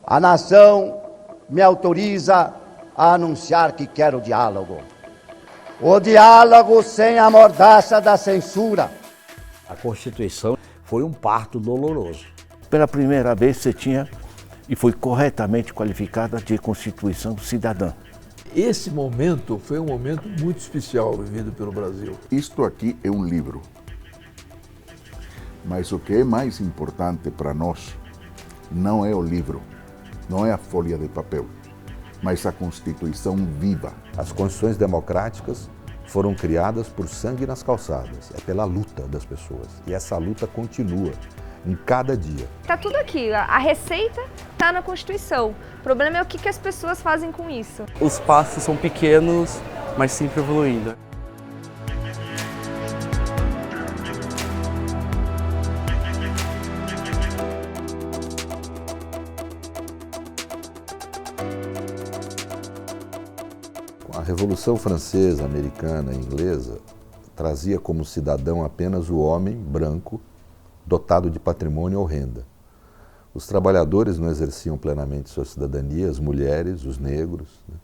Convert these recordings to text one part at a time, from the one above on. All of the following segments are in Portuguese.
A nação me autoriza a anunciar que quer o diálogo. O diálogo sem a mordaça da censura. A Constituição foi um parto doloroso. Pela primeira vez você tinha, e foi corretamente qualificada, de Constituição Cidadã. Esse momento foi um momento muito especial vivido pelo Brasil. Isto aqui é um livro. Mas o que é mais importante para nós não é o livro, não é a folha de papel, mas a Constituição viva. As constituições democráticas foram criadas por sangue nas calçadas, é pela luta das pessoas. E essa luta continua em cada dia. Está tudo aqui, a receita está na Constituição. O problema é o que as pessoas fazem com isso. Os passos são pequenos, mas sempre evoluindo. A Revolução Francesa, Americana e Inglesa trazia como cidadão apenas o homem branco dotado de patrimônio ou renda. Os trabalhadores não exerciam plenamente sua cidadania, as mulheres, os negros, né?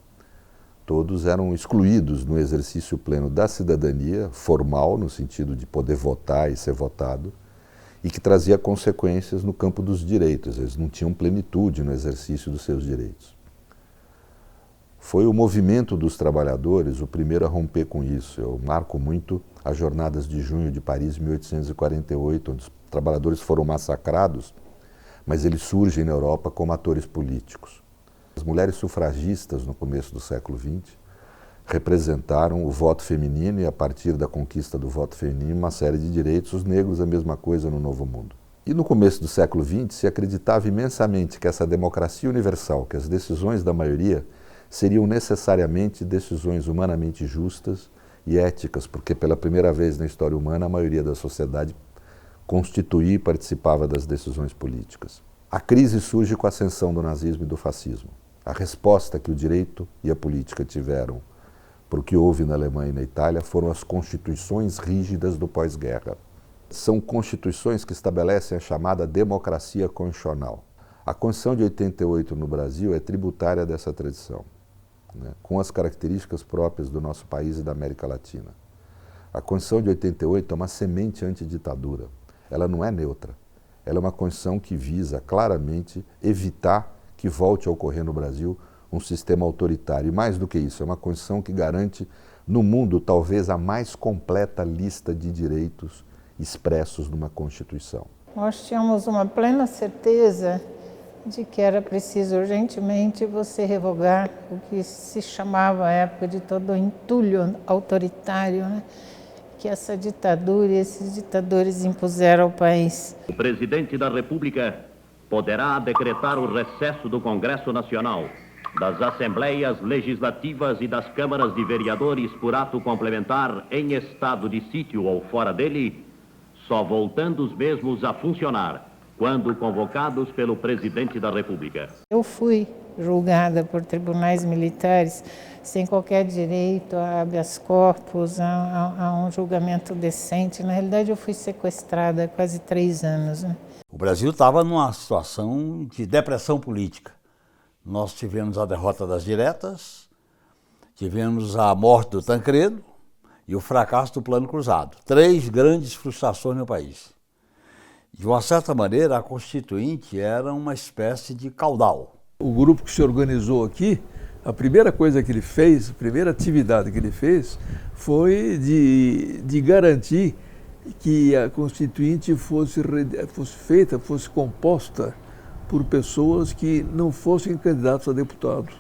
Todos eram excluídos no exercício pleno da cidadania, formal, no sentido de poder votar e ser votado, e que trazia consequências no campo dos direitos, eles não tinham plenitude no exercício dos seus direitos. Foi o movimento dos trabalhadores o primeiro a romper com isso. Eu marco muito as jornadas de junho de Paris, 1848, onde os trabalhadores foram massacrados, mas eles surgem na Europa como atores políticos. As mulheres sufragistas, no começo do século XX, representaram o voto feminino e, a partir da conquista do voto feminino, uma série de direitos. Os negros, a mesma coisa no Novo Mundo. E no começo do século XX, se acreditava imensamente que essa democracia universal, que as decisões da maioria seriam necessariamente decisões humanamente justas e éticas, porque pela primeira vez na história humana a maioria da sociedade constituía e participava das decisões políticas. A crise surge com a ascensão do nazismo e do fascismo. A resposta que o direito e a política tiveram para o que houve na Alemanha e na Itália foram as constituições rígidas do pós-guerra. São constituições que estabelecem a chamada democracia constitucional. A Constituição de 88 no Brasil é tributária dessa tradição, né, com as características próprias do nosso país e da América Latina. A Constituição de 88 é uma semente antiditadura. Ela não é neutra. Ela é uma Constituição que visa claramente evitar que volte a ocorrer no Brasil um sistema autoritário. E mais do que isso, é uma Constituição que garante no mundo talvez a mais completa lista de direitos expressos numa Constituição. Nós tínhamos uma plena certeza de que era preciso urgentemente você revogar o que se chamava à época de todo o entulho autoritário, né, que essa ditadura e esses ditadores impuseram ao país. O presidente da República poderá decretar o recesso do Congresso Nacional, das Assembleias Legislativas e das Câmaras de Vereadores por ato complementar em estado de sítio ou fora dele, só voltando os mesmos a funcionar quando convocados pelo presidente da República. Eu fui julgada por tribunais militares sem qualquer direito a habeas corpus, a um julgamento decente. Na realidade, eu fui sequestrada há quase 3 anos. Né? O Brasil estava numa situação de depressão política. Nós tivemos a derrota das diretas, tivemos a morte do Tancredo e o fracasso do Plano Cruzado. 3 grandes frustrações no país. De uma certa maneira, a Constituinte era uma espécie de caudal. O grupo que se organizou aqui, a primeira coisa que ele fez, a primeira atividade que ele fez, foi de garantir que a Constituinte fosse feita, fosse composta por pessoas que não fossem candidatos a deputados.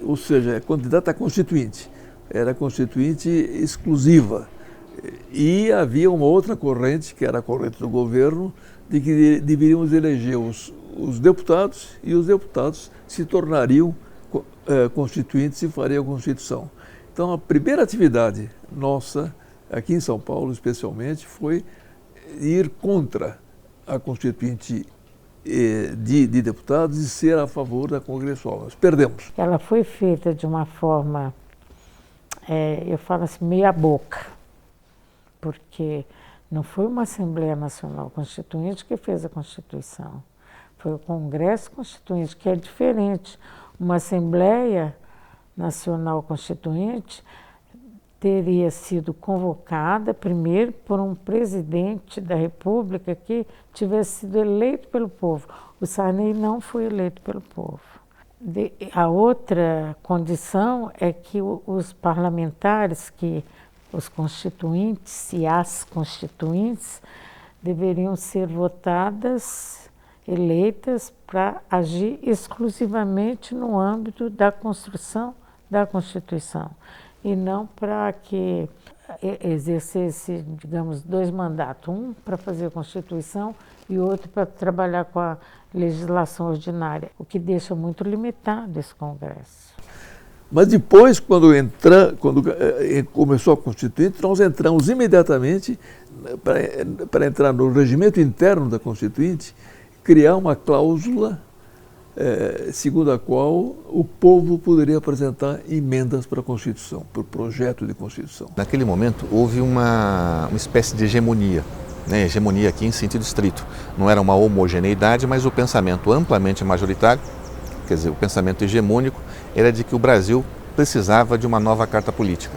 Ou seja, candidata a Constituinte. Era Constituinte exclusiva. E havia uma outra corrente, que era a corrente do governo, de que deveríamos eleger os deputados, e os deputados se tornariam constituintes e fariam a Constituição. Então, a primeira atividade nossa, aqui em São Paulo especialmente, foi ir contra a Constituinte de deputados e ser a favor da congressual. Nós perdemos. Ela foi feita de uma forma, eu falo assim, meia boca, porque não foi uma Assembleia Nacional Constituinte que fez a Constituição. Foi o Congresso Constituinte, que é diferente. Uma Assembleia Nacional Constituinte teria sido convocada primeiro por um presidente da República que tivesse sido eleito pelo povo. O Sarney não foi eleito pelo povo. A outra condição é que os parlamentares, os constituintes e as constituintes, deveriam ser votadas, eleitas para agir exclusivamente no âmbito da construção da Constituição e não para que exercesse, digamos, 2 mandatos, um para fazer a Constituição e outro para trabalhar com a legislação ordinária, o que deixa muito limitado esse Congresso. Mas depois, quando começou a Constituinte, nós entramos imediatamente para entrar no regimento interno da Constituinte, criar uma cláusula segundo a qual o povo poderia apresentar emendas para a Constituição, para o projeto de Constituição. Naquele momento houve uma espécie de hegemonia, né? Hegemonia aqui em sentido estrito. Não era uma homogeneidade, mas o pensamento amplamente majoritário, quer dizer, o pensamento hegemônico, era de que o Brasil precisava de uma nova carta política.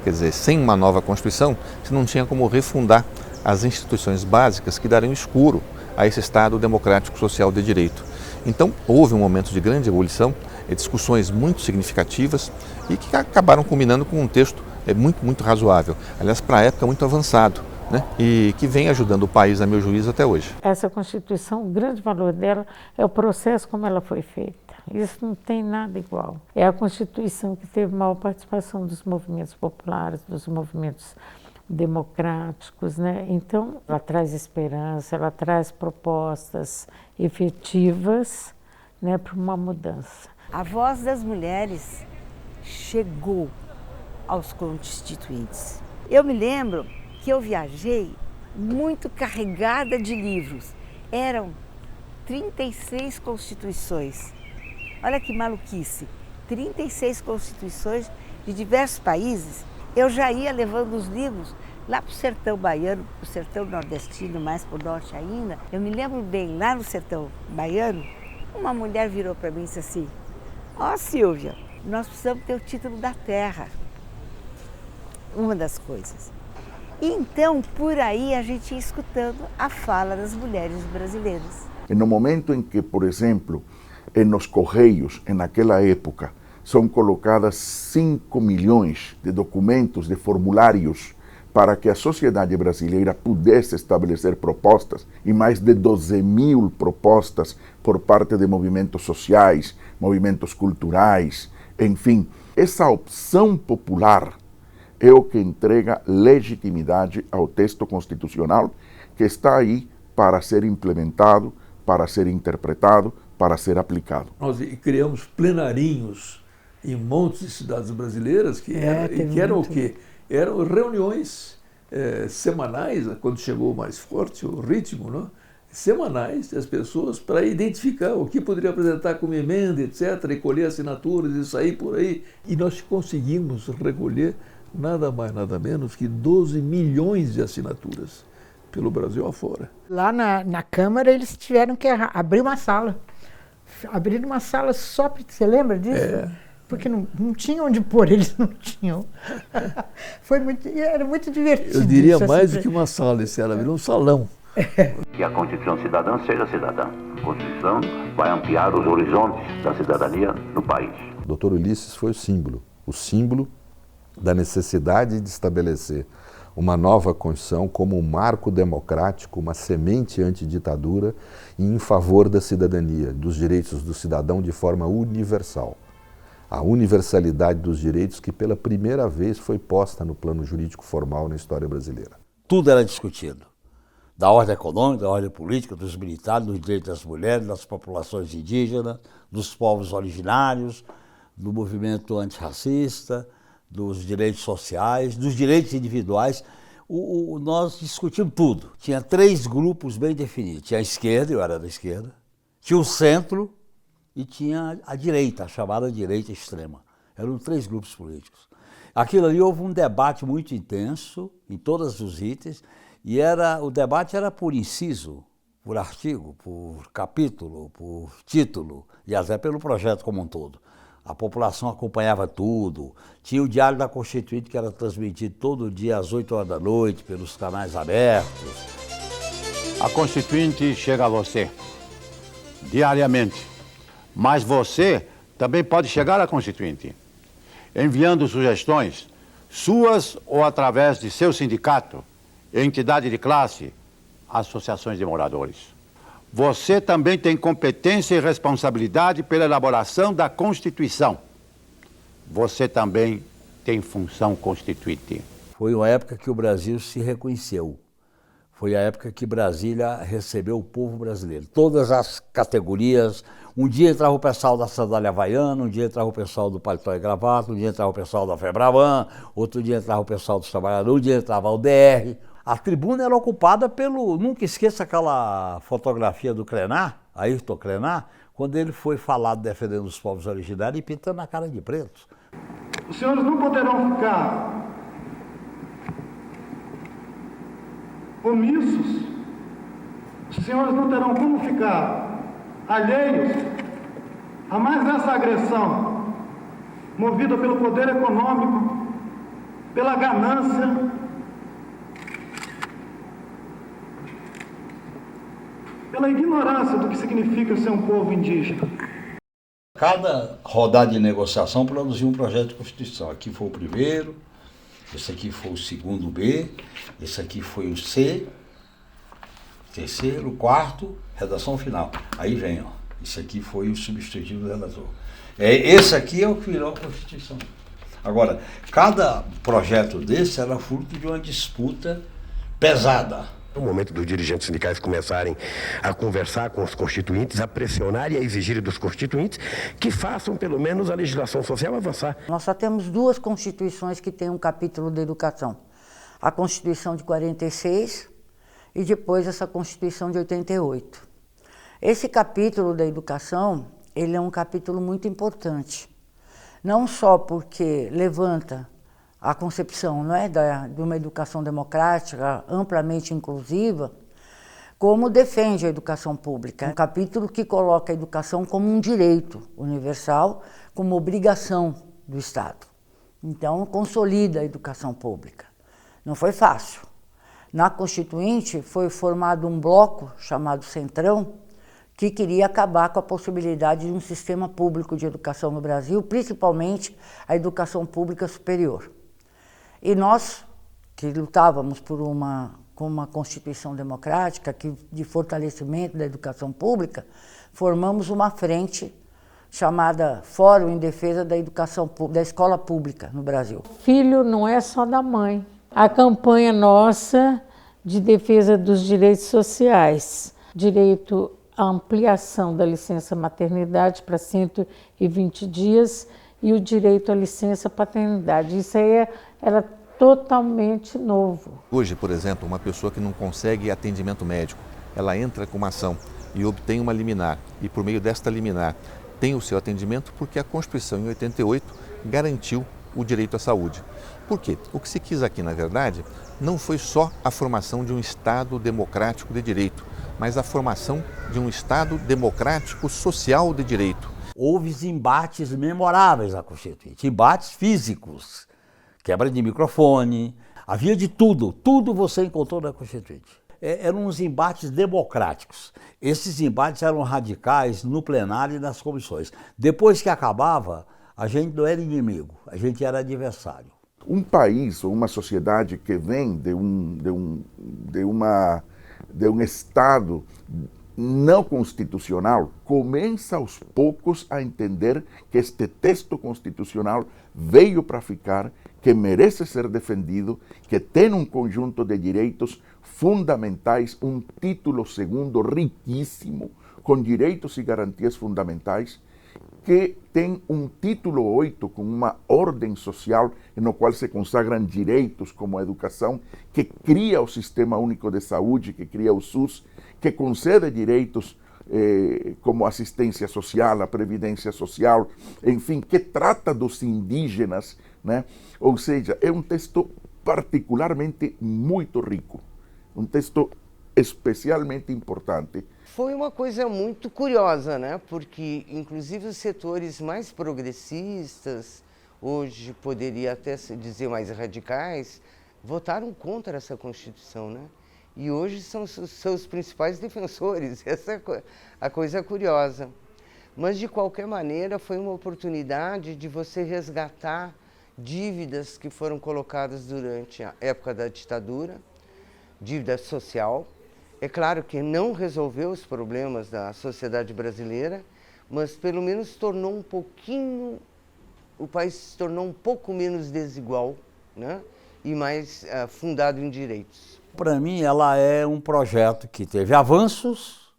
Quer dizer, sem uma nova Constituição, você não tinha como refundar as instituições básicas que dariam escuro a esse Estado democrático social de direito. Então, houve um momento de grande ebulição, discussões muito significativas e que acabaram culminando com um texto muito razoável. Aliás, para a época, muito avançado, né? E que vem ajudando o país, a meu juízo, até hoje. Essa Constituição, o grande valor dela é o processo como ela foi feita. Isso não tem nada igual. É a Constituição que teve maior participação dos movimentos populares, dos movimentos democráticos, né? Então, ela traz esperança, ela traz propostas efetivas, né, para uma mudança. A voz das mulheres chegou aos constituintes. Eu me lembro que eu viajei muito carregada de livros. Eram 36 constituições. Olha que maluquice, 36 constituições de diversos países. Eu já ia levando os livros lá para o sertão baiano, para o sertão nordestino, mais para o norte ainda. Eu me lembro bem, lá no sertão baiano, uma mulher virou para mim e disse assim: ó, Silvia, nós precisamos ter o título da terra. Uma das coisas. E então, por aí, a gente ia escutando a fala das mulheres brasileiras. No momento em que, por exemplo, nos Correios, naquela época, são colocadas 5 milhões de documentos, de formulários, para que a sociedade brasileira pudesse estabelecer propostas, e mais de 12.000 propostas por parte de movimentos sociais, movimentos culturais, enfim. Essa opção popular é o que entrega legitimidade ao texto constitucional, que está aí para ser implementado, para ser interpretado, para ser aplicado. Nós criamos plenarinhos em montes de cidades brasileiras que eram o quê? Eram reuniões semanais, quando chegou mais forte o ritmo, não? Semanais das pessoas para identificar o que poderia apresentar como emenda, etc., e colher assinaturas e sair por aí. E nós conseguimos recolher nada mais, nada menos que 12 milhões de assinaturas pelo Brasil afora. Lá na Câmara eles tiveram que abrir uma sala. Abriram uma sala só para... Você lembra disso? Porque não tinha onde pôr, eles não tinham. Era muito divertido. Eu diria mais do que uma sala, ela virou um salão. Que a Constituição cidadã seja cidadã. A Constituição vai ampliar os horizontes da cidadania no país. O doutor Ulisses foi o símbolo da necessidade de estabelecer uma nova Constituição como um marco democrático, uma semente antiditadura e em favor da cidadania, dos direitos do cidadão de forma universal. A universalidade dos direitos que pela primeira vez foi posta no plano jurídico formal na história brasileira. Tudo era discutido. Da ordem econômica, da ordem política, dos militares, dos direitos das mulheres, das populações indígenas, dos povos originários, do movimento antirracista, dos direitos sociais, dos direitos individuais. Nós discutimos tudo. Tinha 3 grupos bem definidos. Tinha a esquerda, eu era da esquerda, tinha o centro e tinha a direita, a chamada direita extrema. Eram 3 grupos políticos. Aquilo ali houve um debate muito intenso em todos os itens, e o debate era por inciso. por artigo, por capítulo, por título, e até pelo projeto como um todo. A população acompanhava tudo. Tinha o Diário da Constituinte, que era transmitido todo dia às 8 horas da noite, pelos canais abertos. A Constituinte chega a você diariamente, mas você também pode chegar à Constituinte, enviando sugestões suas ou através de seu sindicato, entidade de classe, associações de moradores. Você também tem competência e responsabilidade pela elaboração da Constituição. Você também tem função constituinte. Foi uma época que o Brasil se reconheceu. Foi a época que Brasília recebeu o povo brasileiro. Todas as categorias. Um dia entrava o pessoal da sandália havaiana, um dia entrava o pessoal do paletó e gravata, um dia entrava o pessoal da Febraban, outro dia entrava o pessoal dos trabalhadores, um dia entrava o DR. A tribuna era ocupada pelo... Nunca esqueça aquela fotografia do Krenar, Ayrton Krenar, quando ele foi falado defendendo os povos originários e pintando a cara de pretos. Os senhores não poderão ficar omissos, os senhores não terão como ficar alheios a mais essa agressão movida pelo poder econômico, pela ganância, pela ignorância do que significa ser um povo indígena. Cada rodada de negociação produziu um projeto de Constituição. Aqui foi o primeiro, esse aqui foi o segundo B, esse aqui foi o C, terceiro, quarto, redação final. Aí vem, ó, esse aqui foi o substitutivo do redator. Esse aqui é o que virou a Constituição. Agora, cada projeto desse era fruto de uma disputa pesada. É o momento dos dirigentes sindicais começarem a conversar com os constituintes, a pressionar e a exigir dos constituintes que façam pelo menos a legislação social avançar. Nós só temos duas constituições que têm um capítulo de educação. A Constituição de 46 e depois essa Constituição de 88. Esse capítulo da educação, ele é um capítulo muito importante. Não só porque levanta a concepção, não é, de uma educação democrática, amplamente inclusiva, como defende a educação pública. É um capítulo que coloca a educação como um direito universal, como obrigação do Estado. Então, consolida a educação pública. Não foi fácil. Na Constituinte foi formado um bloco chamado Centrão, que queria acabar com a possibilidade de um sistema público de educação no Brasil, principalmente a educação pública superior. E nós, que lutávamos por uma Constituição democrática, de fortalecimento da educação pública, formamos uma frente chamada Fórum em Defesa da Educação da Escola Pública no Brasil. Filho não é só da mãe. A campanha nossa de defesa dos direitos sociais, direito à ampliação da licença maternidade para 120 dias e o direito à licença paternidade. Isso aí era totalmente novo. Hoje, por exemplo, uma pessoa que não consegue atendimento médico, ela entra com uma ação e obtém uma liminar, e por meio desta liminar tem o seu atendimento porque a Constituição, em 88, garantiu o direito à saúde. Por quê? O que se quis aqui, na verdade, não foi só a formação de um Estado democrático de direito, mas a formação de um Estado democrático social de direito. Houve embates memoráveis na Constituinte, embates físicos, quebra de microfone, havia de tudo, tudo você encontrou na Constituinte. Eram uns embates democráticos. Esses embates eram radicais no plenário e nas comissões. Depois que acabava, a gente não era inimigo, a gente era adversário. Um país ou uma sociedade que vem de um Estado não constitucional começa aos poucos a entender que este texto constitucional veio para ficar, que merece ser defendido, que tem um conjunto de direitos fundamentais, um título segundo riquíssimo, com direitos e garantias fundamentais, que tem um título 8 com uma ordem social no qual se consagram direitos como a educação, que cria o Sistema Único de Saúde, que cria o SUS, que concede direitos como assistência social, a previdência social, enfim, que trata dos indígenas, né? Ou seja, é um texto particularmente muito rico, um texto especialmente importante. Foi uma coisa muito curiosa, né? Porque, inclusive, os setores mais progressistas, hoje poderia até se dizer mais radicais, votaram contra essa Constituição, né? E hoje são seus principais defensores. Essa é a coisa curiosa. Mas, de qualquer maneira, foi uma oportunidade de você resgatar dívidas que foram colocadas durante a época da ditadura, dívida social. É claro que não resolveu os problemas da sociedade brasileira, mas pelo menos tornou um pouquinho, o país se tornou um pouco menos desigual, né? E mais fundado em direitos. Para mim, ela é um projeto que teve avanços,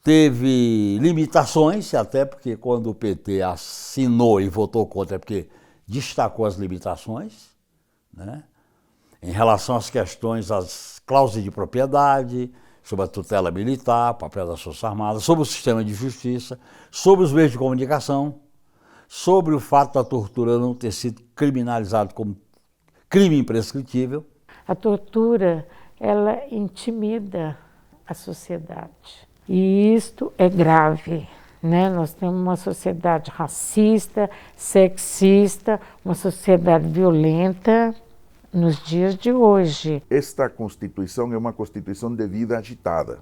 teve limitações, até porque quando o PT assinou e votou contra, é porque destacou as limitações, né? Em relação às questões, às cláusulas de propriedade, sobre a tutela militar, papel das Forças Armadas, sobre o sistema de justiça, sobre os meios de comunicação, sobre o fato da tortura não ter sido criminalizado como crime imprescritível. A tortura, ela intimida a sociedade. E isto é grave, né? Nós temos uma sociedade racista, sexista, uma sociedade violenta nos dias de hoje. Esta Constituição é uma Constituição de vida agitada.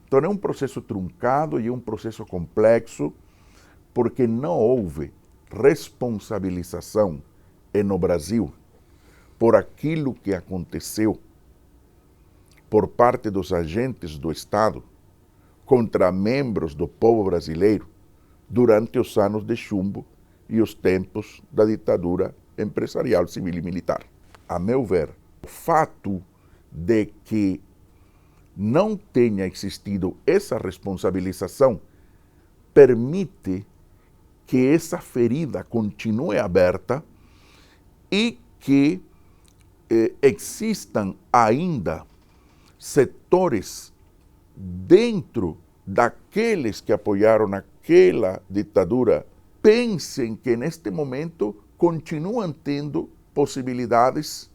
Então é um processo truncado e é um processo complexo, porque não houve responsabilização no Brasil por aquilo que aconteceu por parte dos agentes do Estado contra membros do povo brasileiro durante os anos de chumbo e os tempos da ditadura empresarial, civil e militar. A meu ver, o fato de que não tenha existido essa responsabilização permite que essa ferida continue aberta e que existam ainda setores dentro daqueles que apoiaram aquela ditadura, pensem que neste momento continuam tendo possibilidades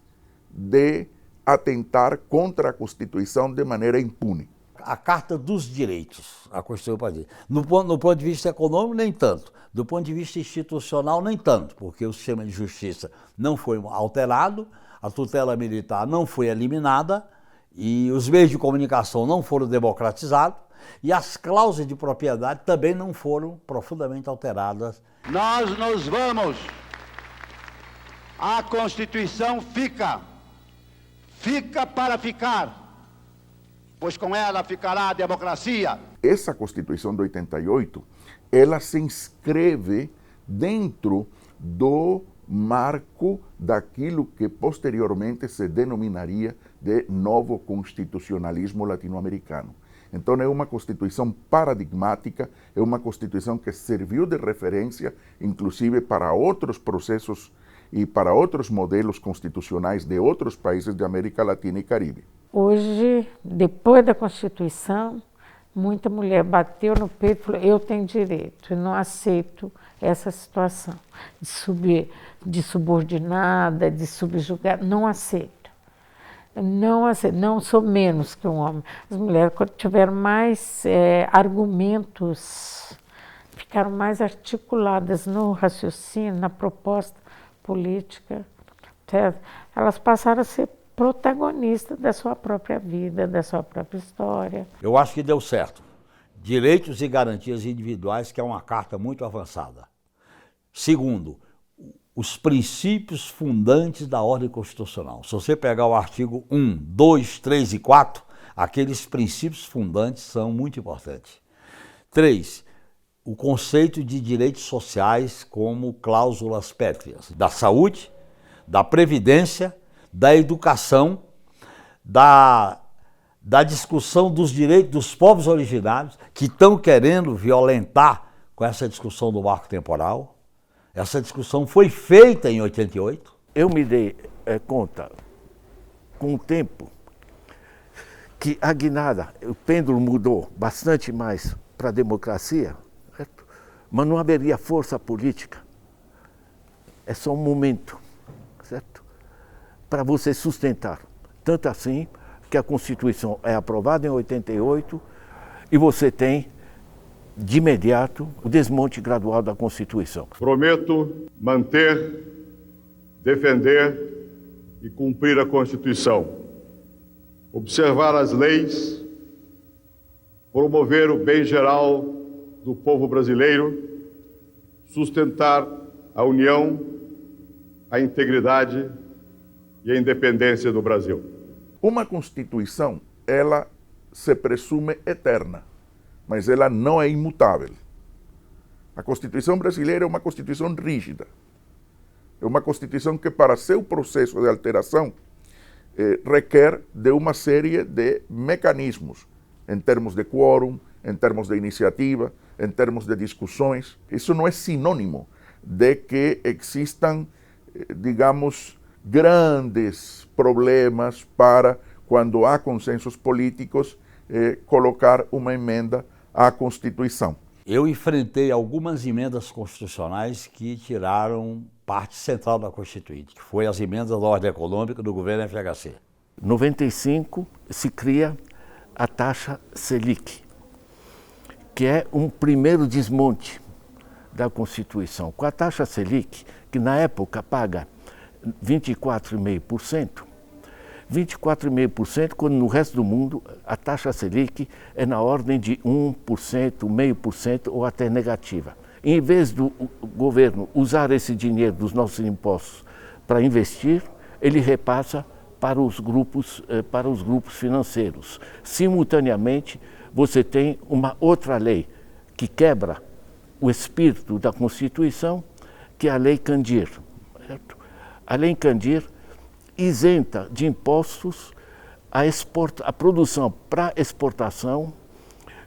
de atentar contra a Constituição de maneira impune. A Carta dos Direitos, a Constituição do país. No ponto de vista econômico, nem tanto. Do ponto de vista institucional, nem tanto, porque o sistema de justiça não foi alterado, a tutela militar não foi eliminada e os meios de comunicação não foram democratizados e as cláusulas de propriedade também não foram profundamente alteradas. Nós nos vamos. A Constituição fica para ficar, pois com ela ficará a democracia. Essa Constituição de 88, ela se inscreve dentro do marco daquilo que posteriormente se denominaria de novo constitucionalismo latino-americano. Então é uma Constituição paradigmática, é uma Constituição que serviu de referência, inclusive para outros processos e para outros modelos constitucionais de outros países da América Latina e Caribe. Hoje, depois da Constituição, muita mulher bateu no peito e falou, eu tenho direito, eu não aceito essa situação de subordinada, de subjugada, não aceito. Não sou menos que um homem. As mulheres, quando tiveram mais argumentos, ficaram mais articuladas no raciocínio, na proposta política, certo? Elas passaram a ser protagonistas da sua própria vida, da sua própria história. Eu acho que deu certo. Direitos e garantias individuais, que é uma carta muito avançada. Segundo, os princípios fundantes da ordem constitucional. Se você pegar o artigo 1, 2, 3 e 4, aqueles princípios fundantes são muito importantes. 3, o conceito de direitos sociais como cláusulas pétreas, da saúde, da previdência, da educação, da discussão dos direitos dos povos originários, que estão querendo violentar com essa discussão do marco temporal. Essa discussão foi feita em 88. Eu me dei conta, com o tempo, que a guinada, o pêndulo mudou bastante mais para a democracia, certo? Mas não haveria força política. É só um momento, certo? Para você sustentar. Tanto assim que a Constituição é aprovada em 88 e você tem, de imediato, o desmonte gradual da Constituição. Prometo manter, defender e cumprir a Constituição, observar as leis, promover o bem geral do povo brasileiro, sustentar a união, a integridade e a independência do Brasil. Uma Constituição, ela se presume eterna, mas ela não é imutável. A Constituição brasileira é uma Constituição rígida. É uma Constituição que, para seu processo de alteração, requer de uma série de mecanismos, em termos de quórum, em termos de iniciativa, em termos de discussões. Isso não é sinônimo de que existam, digamos, grandes problemas para, quando há consensos políticos, colocar uma emenda à Constituição. Eu enfrentei algumas emendas constitucionais que tiraram parte central da Constituinte, que foi as emendas da ordem econômica do governo FHC. Em 95 se cria a taxa Selic, que é um primeiro desmonte da Constituição. Com a taxa Selic, que na época paga 24,5%, 24,5%, quando no resto do mundo a taxa Selic é na ordem de 1%, 0,5% ou até negativa. Em vez do governo usar esse dinheiro dos nossos impostos para investir, ele repassa para os grupos financeiros. Simultaneamente, você tem uma outra lei que quebra o espírito da Constituição, que é a Lei Candir. Certo? A Lei Candir isenta de impostos a produção para exportação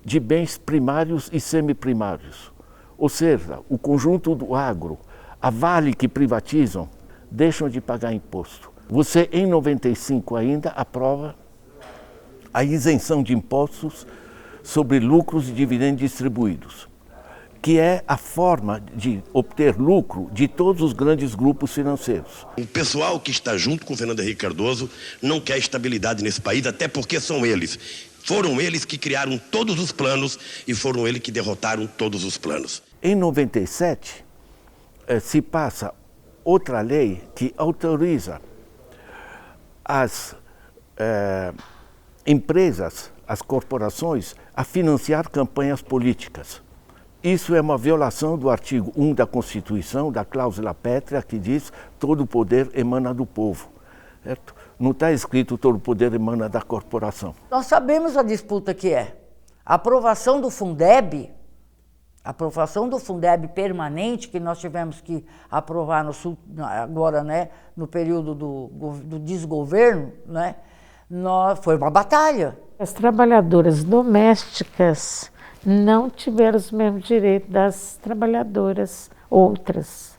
de bens primários e semiprimários. Ou seja, o conjunto do agro, a Vale que privatizam, deixam de pagar imposto. Você, em 95 ainda, aprova a isenção de impostos sobre lucros e dividendos distribuídos, que é a forma de obter lucro de todos os grandes grupos financeiros. O pessoal que está junto com o Fernando Henrique Cardoso não quer estabilidade nesse país, até porque foram eles que criaram todos os planos e foram eles que derrotaram todos os planos. Em 97, se passa outra lei que autoriza as empresas, as corporações, a financiar campanhas políticas. Isso é uma violação do artigo 1 da Constituição, da cláusula pétrea, que diz todo o poder emana do povo. Certo? Não está escrito todo o poder emana da corporação. Nós sabemos a disputa que é. A aprovação do Fundeb permanente, que nós tivemos que aprovar agora, né, no período do desgoverno, né, foi uma batalha. As trabalhadoras domésticas não tiveram os mesmos direitos das trabalhadoras outras,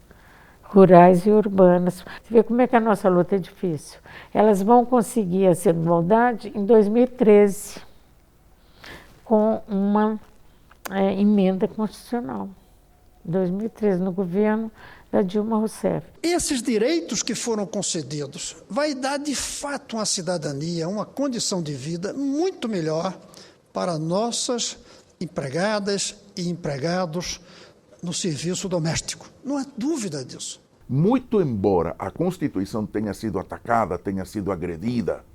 rurais e urbanas. Você vê como é que a nossa luta é difícil. Elas vão conseguir essa igualdade em 2013, com uma emenda constitucional. 2013, no governo da Dilma Rousseff. Esses direitos que foram concedidos vai dar, de fato, uma cidadania, uma condição de vida muito melhor para nossas empregadas e empregados no serviço doméstico. Não há dúvida disso. Muito embora a Constituição tenha sido atacada, tenha sido agredida,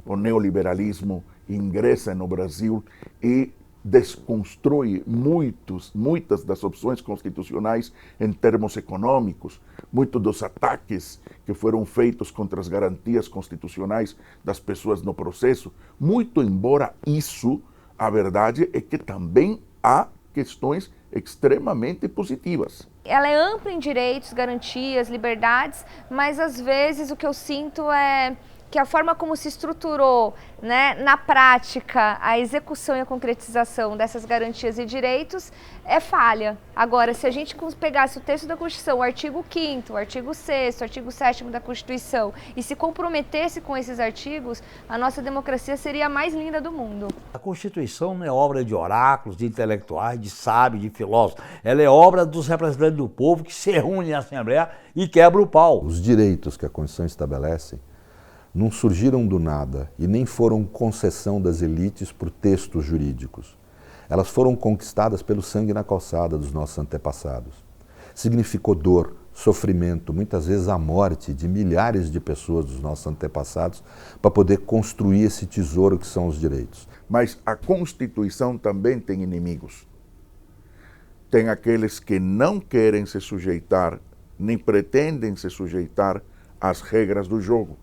o neoliberalismo ingressa no Brasil e desconstrói muitas das opções constitucionais em termos econômicos, muitos dos ataques que foram feitos contra as garantias constitucionais das pessoas no processo. Muito embora isso, a verdade é que também há questões extremamente positivas. Ela é ampla em direitos, garantias, liberdades, mas às vezes o que eu sinto é que a forma como se estruturou, né, na prática, a execução e a concretização dessas garantias e direitos é falha. Agora, se a gente pegasse o texto da Constituição, o artigo 5º, o artigo 6º, o artigo 7º da Constituição, e se comprometesse com esses artigos, a nossa democracia seria a mais linda do mundo. A Constituição não é obra de oráculos, de intelectuais, de sábios, de filósofos. Ela é obra dos representantes do povo que se reúnem na Assembleia e quebra o pau. Os direitos que a Constituição estabelece não surgiram do nada e nem foram concessão das elites por textos jurídicos. Elas foram conquistadas pelo sangue na calçada dos nossos antepassados. Significou dor, sofrimento, muitas vezes a morte de milhares de pessoas dos nossos antepassados para poder construir esse tesouro que são os direitos. Mas a Constituição também tem inimigos. Tem aqueles que não querem se sujeitar, nem pretendem se sujeitar às regras do jogo.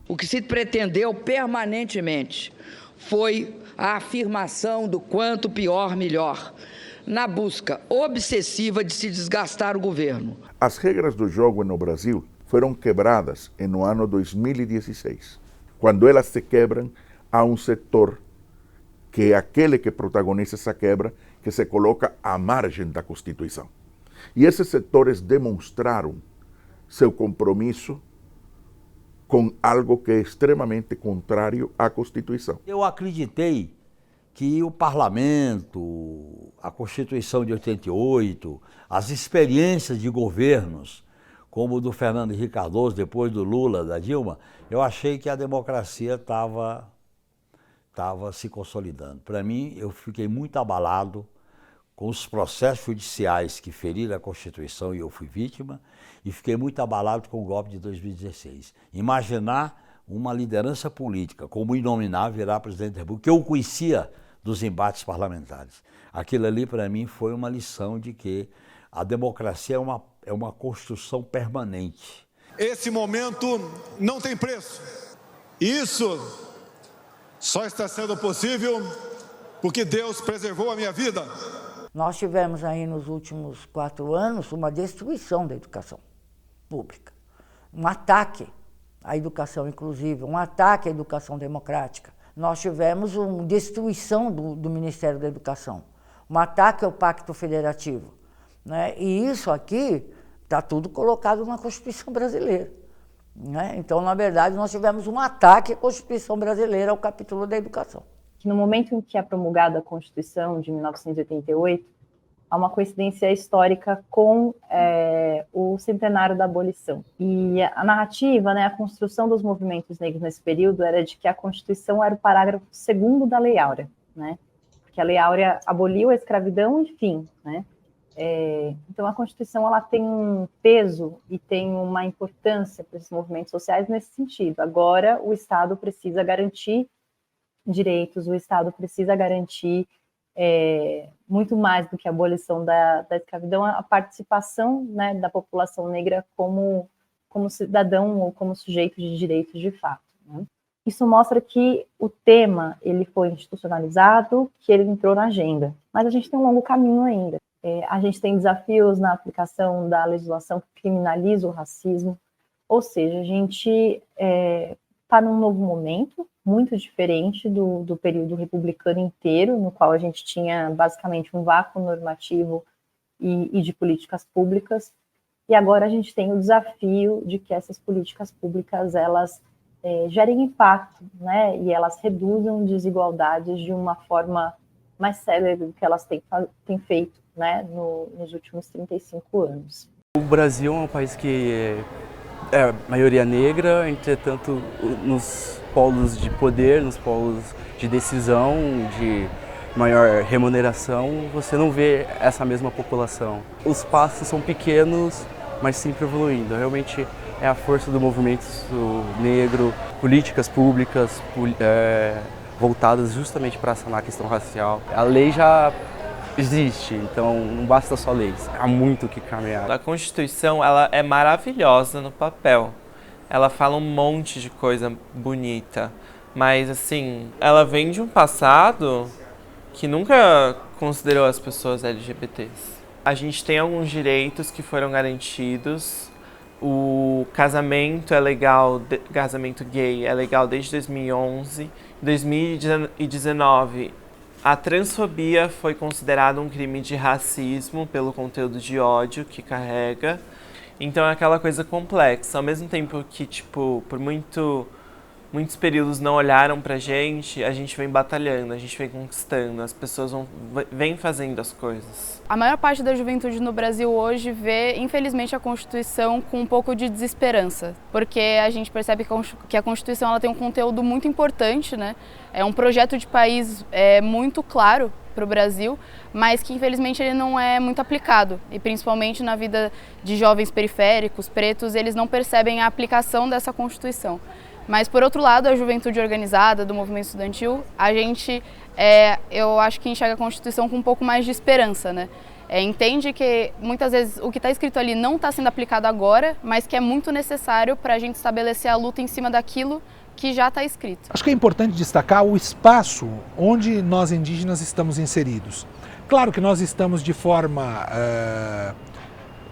O que se pretendeu permanentemente foi a afirmação do quanto pior, melhor, na busca obsessiva de se desgastar o governo. As regras do jogo no Brasil foram quebradas no ano 2016. Quando elas se quebram, há um setor que é aquele que protagoniza essa quebra, que se coloca à margem da Constituição. E esses setores demonstraram seu compromisso com algo que é extremamente contrário à Constituição. Eu acreditei que o parlamento, a Constituição de 88, as experiências de governos, como o do Fernando Henrique Cardoso, depois do Lula, da Dilma, eu achei que a democracia estava se consolidando. Para mim, eu fiquei muito abalado com os processos judiciais que feriram a Constituição e eu fui vítima, e fiquei muito abalado com o golpe de 2016. Imaginar uma liderança política como o inominável virar presidente da República, que eu conhecia dos embates parlamentares. Aquilo ali, para mim, foi uma lição de que a democracia é uma construção permanente. Esse momento não tem preço. Isso só está sendo possível porque Deus preservou a minha vida. Nós tivemos aí nos últimos 4 anos uma destruição da educação pública, um ataque à educação inclusiva, um ataque à educação democrática. Nós tivemos uma destruição do Ministério da Educação, um ataque ao Pacto Federativo, né? E isso aqui está tudo colocado na Constituição brasileira, né? Então, na verdade, nós tivemos um ataque à Constituição brasileira, ao capítulo da educação. No momento em que é promulgada a Constituição de 1988, há uma coincidência histórica com o centenário da abolição. E a narrativa, né, a construção dos movimentos negros nesse período era de que a Constituição era o parágrafo 2º da Lei Áurea, né? Porque a Lei Áurea aboliu a escravidão, enfim, né? Então a Constituição ela tem um peso e tem uma importância para esses movimentos sociais nesse sentido. Agora o Estado precisa garantir direitos, o Estado precisa garantir muito mais do que a abolição da escravidão, a participação, né, da população negra como cidadão ou como sujeito de direitos de fato, né? Isso mostra que o tema ele foi institucionalizado, que ele entrou na agenda, mas a gente tem um longo caminho ainda. A gente tem desafios na aplicação da legislação que criminaliza o racismo, ou seja, a gente está num novo momento, muito diferente do período republicano inteiro, no qual a gente tinha basicamente um vácuo normativo e de políticas públicas, e agora a gente tem o desafio de que essas políticas públicas, elas gerem impacto, né, e elas reduzam desigualdades de uma forma mais célere do que elas têm feito, né, nos últimos 35 anos. O Brasil é um país que é maioria negra, entretanto, nos polos de poder, nos polos de decisão, de maior remuneração, você não vê essa mesma população. Os passos são pequenos, mas sempre evoluindo. Realmente é a força do movimento negro, políticas públicas voltadas justamente para sanar a questão racial. A lei já existe, então não basta só leis, há muito o que caminhar. A Constituição ela é maravilhosa no papel, ela fala um monte de coisa bonita, mas assim, ela vem de um passado que nunca considerou as pessoas LGBTs. A gente tem alguns direitos que foram garantidos, o casamento é legal, casamento gay é legal desde 2011, em 2019 a transfobia foi considerada um crime de racismo pelo conteúdo de ódio que carrega. Então é aquela coisa complexa. Ao mesmo tempo que, tipo, por muito muitos períodos não olharam pra gente, a gente vem batalhando, a gente vem conquistando, as pessoas vêm fazendo as coisas. A maior parte da juventude no Brasil hoje vê, infelizmente, a Constituição com um pouco de desesperança, porque a gente percebe que a Constituição ela tem um conteúdo muito importante, né? É um projeto de país muito claro para o Brasil, mas que infelizmente ele não é muito aplicado, e principalmente na vida de jovens periféricos, pretos, eles não percebem a aplicação dessa Constituição. Mas, por outro lado, a juventude organizada do movimento estudantil, a gente, eu acho que enxerga a Constituição com um pouco mais de esperança, né? Entende que muitas vezes o que está escrito ali não está sendo aplicado agora, mas que é muito necessário para a gente estabelecer a luta em cima daquilo que já está escrito. Acho que é importante destacar o espaço onde nós indígenas estamos inseridos. Claro que nós estamos de forma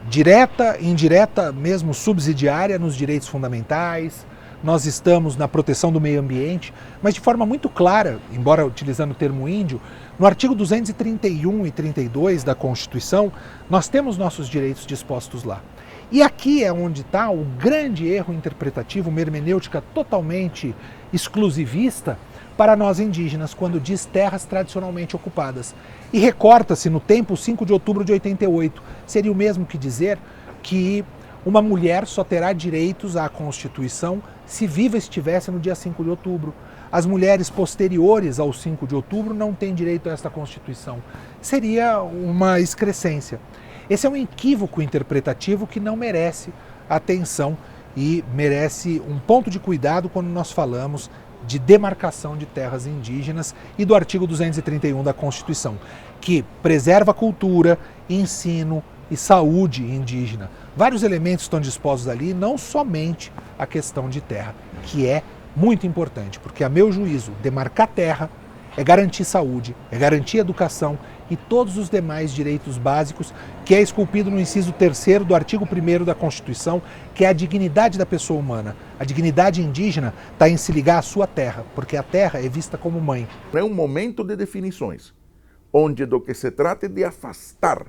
direta, indireta, mesmo subsidiária nos direitos fundamentais, nós estamos na proteção do meio ambiente, mas de forma muito clara, embora utilizando o termo índio, no artigo 231 e 32 da Constituição, nós temos nossos direitos dispostos lá. E aqui é onde está o grande erro interpretativo, uma hermenêutica totalmente exclusivista para nós indígenas, quando diz terras tradicionalmente ocupadas. E recorta-se no tempo 5 de outubro de 88. Seria o mesmo que dizer que uma mulher só terá direitos à Constituição se viva estivesse no dia 5 de outubro. As mulheres posteriores ao 5 de outubro não têm direito a esta Constituição. Seria uma excrescência. Esse é um equívoco interpretativo que não merece atenção e merece um ponto de cuidado quando nós falamos de demarcação de terras indígenas e do artigo 231 da Constituição, que preserva a cultura, ensino e saúde indígena. Vários elementos estão dispostos ali, não somente a questão de terra, que é muito importante, porque a meu juízo, demarcar terra é garantir saúde, é garantir educação e todos os demais direitos básicos, que é esculpido no inciso 3º do artigo 1º da Constituição, que é a dignidade da pessoa humana. A dignidade indígena está em se ligar à sua terra, porque a terra é vista como mãe. É um momento de definições, onde do que se trata é de afastar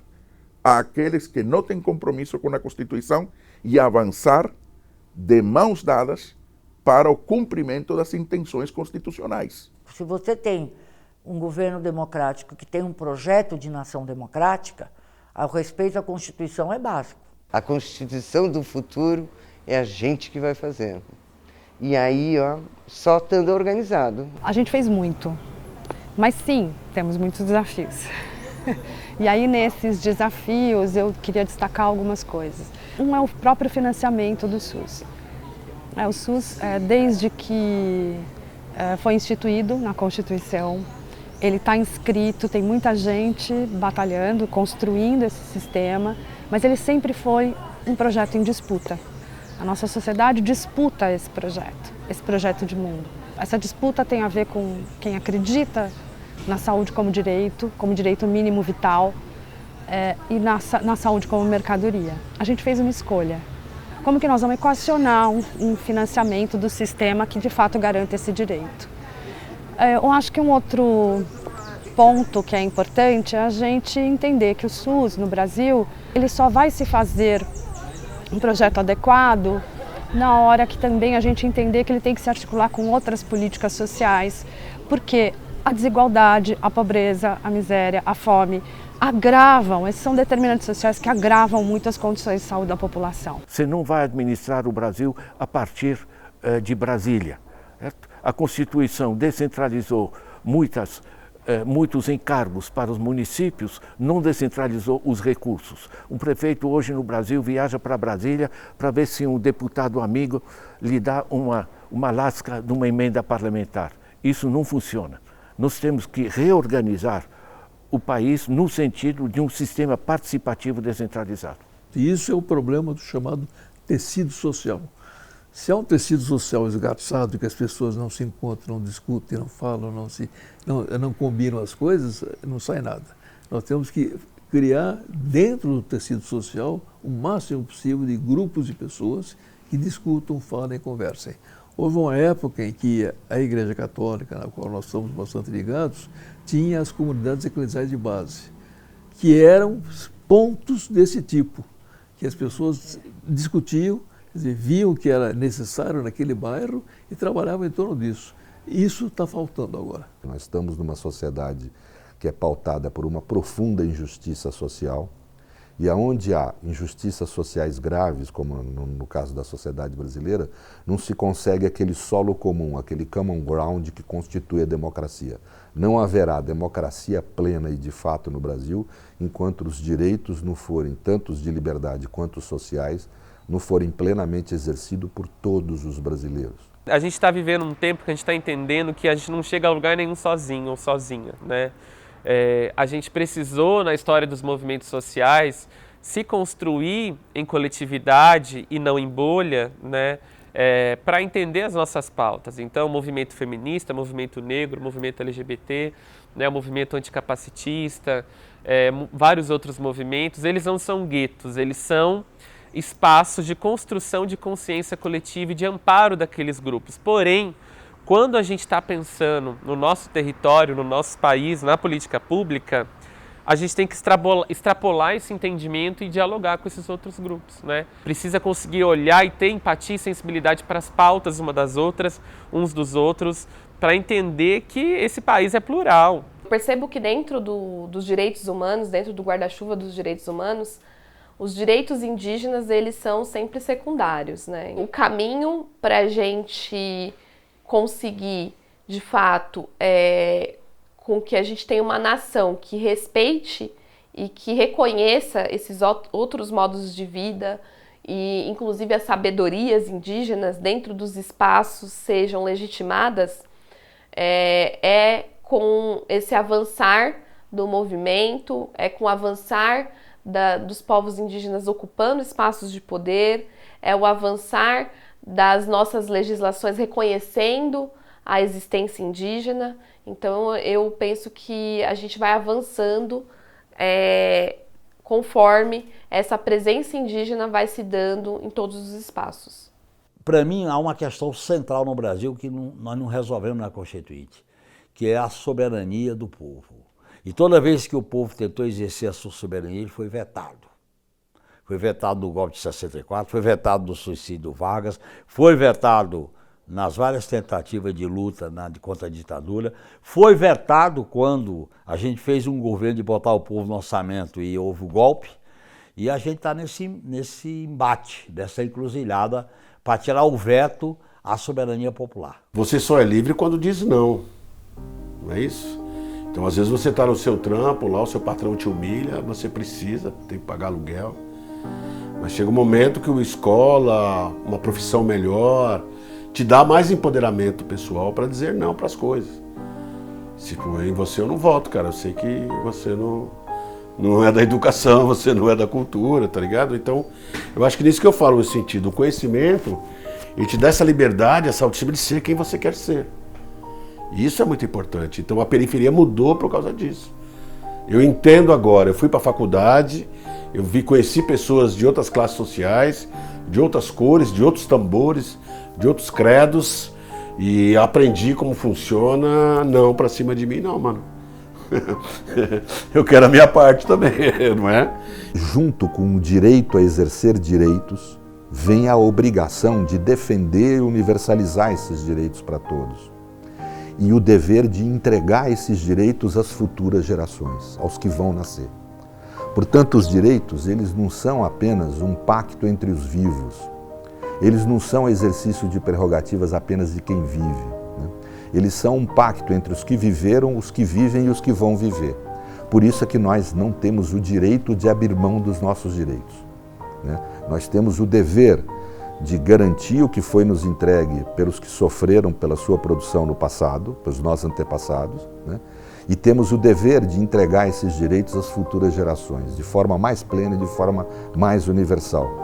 aqueles que não têm compromisso com a Constituição e avançar de mãos dadas para o cumprimento das intenções constitucionais. Se você tem um governo democrático que tem um projeto de nação democrática, o respeito à Constituição é básico. A Constituição do futuro é a gente que vai fazendo. E aí, só estando organizado. A gente fez muito, mas sim, temos muitos desafios. E aí, nesses desafios, eu queria destacar algumas coisas. Um é o próprio financiamento do SUS. O SUS, desde que foi instituído na Constituição, ele está inscrito, tem muita gente batalhando, construindo esse sistema, mas ele sempre foi um projeto em disputa. A nossa sociedade disputa esse projeto de mundo. Essa disputa tem a ver com quem acredita na saúde como direito mínimo vital, e na saúde como mercadoria. A gente fez uma escolha. Como que nós vamos equacionar um financiamento do sistema que de fato garante esse direito? Eu acho que um outro ponto que é importante é a gente entender que o SUS no Brasil, ele só vai se fazer um projeto adequado na hora que também a gente entender que ele tem que se articular com outras políticas sociais, porque a desigualdade, a pobreza, a miséria, a fome agravam, esses são determinantes sociais que agravam muito as condições de saúde da população. Você não vai administrar o Brasil a partir de Brasília. Certo? A Constituição descentralizou muitos encargos para os municípios, não descentralizou os recursos. Um prefeito hoje no Brasil viaja para Brasília para ver se um deputado amigo lhe dá uma lasca de uma emenda parlamentar. Isso não funciona. Nós temos que reorganizar o país no sentido de um sistema participativo descentralizado. E isso é o problema do chamado tecido social. Se há um tecido social esgarçado, que as pessoas não se encontram, não discutem, não falam, não combinam as coisas, não sai nada. Nós temos que criar dentro do tecido social o máximo possível de grupos de pessoas que discutam, falem e conversem. Houve uma época em que a Igreja Católica, na qual nós somos bastante ligados, tinha as comunidades eclesiais de base, que eram pontos desse tipo, que as pessoas discutiam, Quer dizer, viam que era necessário naquele bairro e trabalhavam em torno disso. Isso está faltando agora. Nós estamos numa sociedade que é pautada por uma profunda injustiça social, e aonde há injustiças sociais graves, como no caso da sociedade brasileira, não se consegue aquele solo comum, aquele common ground que constitui a democracia. Não haverá democracia plena e de fato no Brasil enquanto os direitos não forem, tanto os de liberdade quanto os sociais, não forem plenamente exercidos por todos os brasileiros. A gente está vivendo um tempo que a gente está entendendo que a gente não chega a lugar nenhum sozinho ou sozinha, né? A gente precisou, na história dos movimentos sociais, se construir em coletividade e não em bolha, né? Para entender as nossas pautas. Então, o movimento feminista, o movimento negro, o movimento LGBT, né? O movimento anticapacitista, vários outros movimentos, eles não são guetos, eles são espaços de construção de consciência coletiva e de amparo daqueles grupos. Porém, quando a gente está pensando no nosso território, no nosso país, na política pública, a gente tem que extrapolar esse entendimento e dialogar com esses outros grupos, né? Precisa conseguir olhar e ter empatia e sensibilidade para as pautas uma das outras, uns dos outros, para entender que esse país é plural. Eu percebo que dentro dos direitos humanos, dentro do guarda-chuva dos direitos humanos, os direitos indígenas, eles são sempre secundários, né? O caminho para a gente conseguir, de fato, com que a gente tenha uma nação que respeite e que reconheça esses outros modos de vida e, inclusive, as sabedorias indígenas dentro dos espaços sejam legitimadas, com esse avançar do movimento, com o avançar dos povos indígenas ocupando espaços de poder, o avançar das nossas legislações reconhecendo a existência indígena. Então, eu penso que a gente vai avançando conforme essa presença indígena vai se dando em todos os espaços. Para mim, há uma questão central no Brasil que nós não resolvemos na Constituinte, que é a soberania do povo. E toda vez que o povo tentou exercer a sua soberania, ele foi vetado. Foi vetado no golpe de 64, foi vetado no suicídio do Vargas, foi vetado nas várias tentativas de luta contra a ditadura, foi vetado quando a gente fez um governo de botar o povo no orçamento e houve o golpe, e a gente está nesse embate, dessa encruzilhada, para tirar o veto à soberania popular. Você só é livre quando diz não, não é isso? Então, às vezes você está no seu trampo, lá o seu patrão te humilha, você precisa, tem que pagar aluguel. Mas chega um momento que uma escola, uma profissão melhor, te dá mais empoderamento pessoal para dizer não para as coisas. Se for em você, eu não voto, cara. Eu sei que você não é da educação, você não é da cultura, tá ligado? Então, eu acho que nisso que eu falo, no sentido, o conhecimento, ele te dá essa liberdade, essa autoestima de ser quem você quer ser. E isso é muito importante. Então, a periferia mudou por causa disso. Eu entendo agora, eu fui para a faculdade, eu conheci pessoas de outras classes sociais, de outras cores, de outros tambores, de outros credos, e aprendi como funciona. Não para cima de mim, não, mano. Eu quero a minha parte também, não é? Junto com o direito a exercer direitos, vem a obrigação de defender e universalizar esses direitos para todos. E o dever de entregar esses direitos às futuras gerações, aos que vão nascer. Portanto, os direitos, eles não são apenas um pacto entre os vivos. Eles não são exercício de prerrogativas apenas de quem vive, né? Eles são um pacto entre os que viveram, os que vivem e os que vão viver. Por isso é que nós não temos o direito de abrir mão dos nossos direitos, né? Nós temos o dever de garantir o que foi nos entregue pelos que sofreram pela sua produção no passado, pelos nossos antepassados, né? E temos o dever de entregar esses direitos às futuras gerações, de forma mais plena e de forma mais universal.